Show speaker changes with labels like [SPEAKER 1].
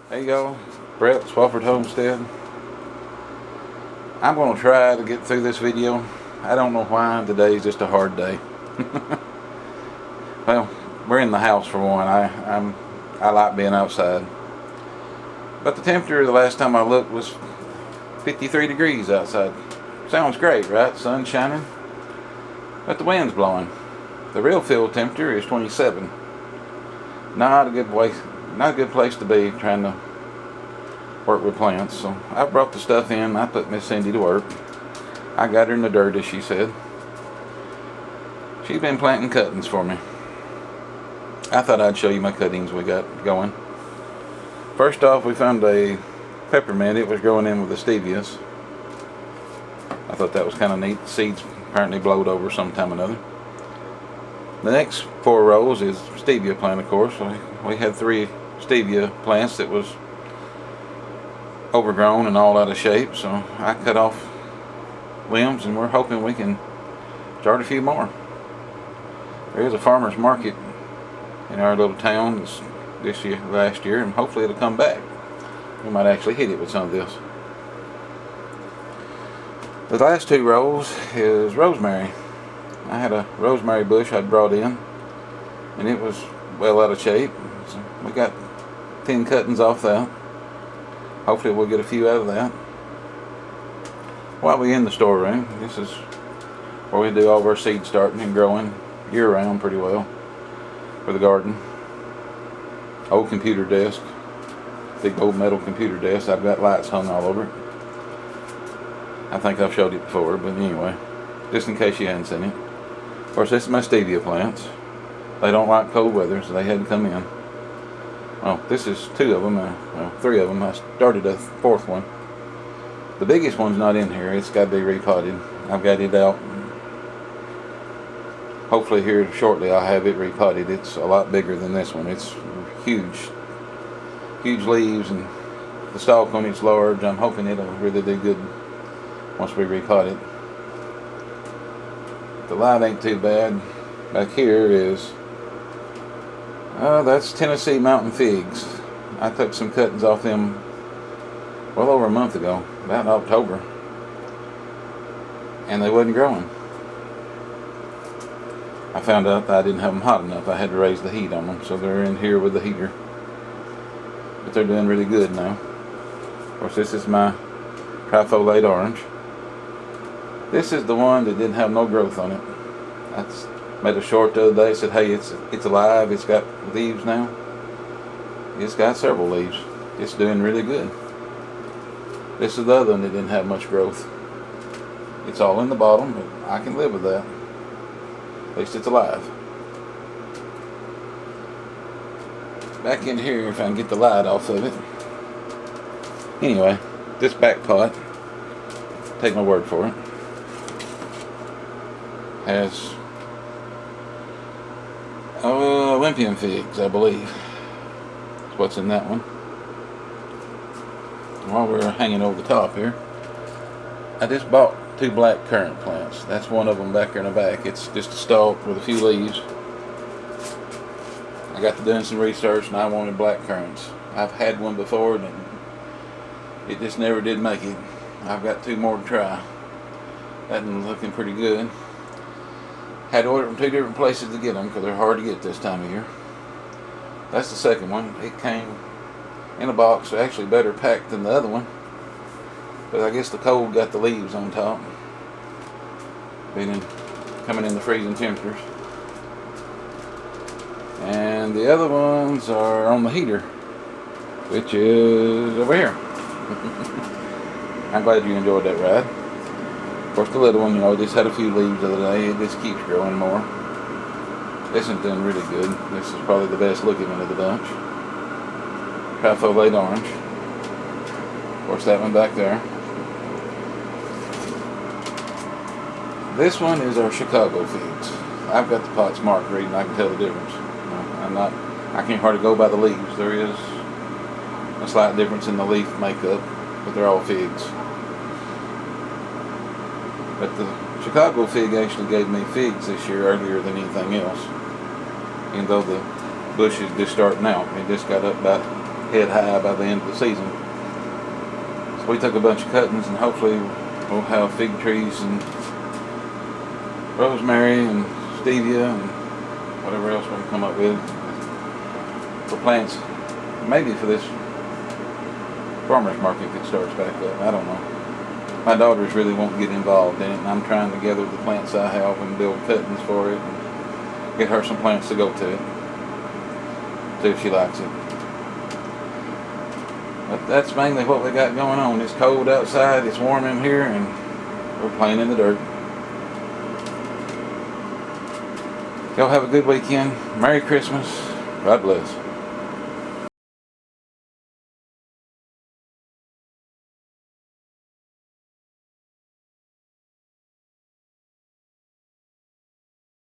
[SPEAKER 1] There you go, Brett, Swafford Homestead. I'm going to try to get through this video. I don't know why today's just a hard day. Well, we're in the house for one. I like being outside. But the temperature the last time I looked was 53 degrees outside. Sounds great, right? Sun's shining. But the wind's blowing. The real field temperature is 27. Not a good place to be trying to work with plants. So I brought the stuff in. I put Miss Cindy to work. I got her in the dirt, as she said. She's been planting cuttings for me. I thought I'd show you my cuttings we got going. First off, we found a peppermint. It was growing in with the stevias. I thought that was kind of neat. The seeds apparently blowed over sometime or another. The next 4 rows is stevia plant, of course. We had 3 stevia plants that was overgrown and all out of shape, so I cut off limbs, and we're hoping we can start a few more. There is a farmer's market in our little town last year, and hopefully it'll come back. We might actually hit it with some of this. The last 2 rows is rosemary. I had a rosemary bush I'd brought in, and it was well out of shape. So we got 10 cuttings off that. Hopefully we'll get a few out of that. While we're in the storeroom, this is where we do all of our seed starting and growing year round pretty well for the garden. Old computer desk, big old metal computer desk. I've got lights hung all over it. I think I've showed it before, but anyway, just in case you hadn't seen it. Of course, this is my stevia plants. They don't like cold weather, so they had to come in. Oh, this is 2 of them, 3 of them. I started a 4th one. The biggest one's not in here. It's got to be repotted. I've got it out. Hopefully here shortly I'll have it repotted. It's a lot bigger than this one. It's huge. Huge leaves, and the stalk on it's large. I'm hoping it'll really do good once we repot it. The light ain't too bad. Back here is that's Tennessee mountain figs. I took some cuttings off them well over a month ago, about in October, and they wasn't growing. I found out that I didn't have them hot enough. I had to raise the heat on them, so they're in here with the heater. But they're doing really good now. Of course, this is my trifoliate orange. This is the one that didn't have no growth on it. I made a short the other day. Said, hey, it's alive. It's got leaves now. It's got several leaves. It's doing really good. This is the other one that didn't have much growth. It's all in the bottom, but I can live with that. At least it's alive. Back in here, if I can get the light off of it. Anyway, this back pot, take my word for it, has Olympian figs, I believe. That's what's in that one. While we're hanging over the top here, I just bought 2 black currant plants. That's one of them back there in the back. It's just a stalk with a few leaves. I got to doing some research, and I wanted black currants. I've had one before, and it just never did make it. I've got 2 more to try. That one's looking pretty good. Had to order from 2 different places to get them because they're hard to get this time of year. That's the second one. It came in a box, actually better packed than the other one. But I guess the cold got the leaves on top. Coming in the freezing temperatures. And the other ones are on the heater, which is over here. I'm glad you enjoyed that ride. Of course, the little one, just had a few leaves the other day. It just keeps growing more. This one's doing really good. This is probably the best looking one of the bunch. Trifoliate orange. Of course, that one back there. This one is our Chicago figs. I've got the pots marked reading. I can tell the difference. I can't hardly go by the leaves. There is a slight difference in the leaf makeup, but they're all figs. But the Chicago fig actually gave me figs this year earlier than anything else. Even though the bush is just starting out. It just got up about head high by the end of the season. So we took a bunch of cuttings, and hopefully we'll have fig trees and rosemary and stevia and whatever else we can come up with for plants. Maybe for this farmer's market that starts back up. I don't know. My daughters really won't get involved in it, and I'm trying to gather the plants I have and build cuttings for it and get her some plants to go to it. See if she likes it. But that's mainly what we got going on. It's cold outside, it's warm in here, and we're playing in the dirt. Y'all have a good weekend. Merry Christmas. God bless.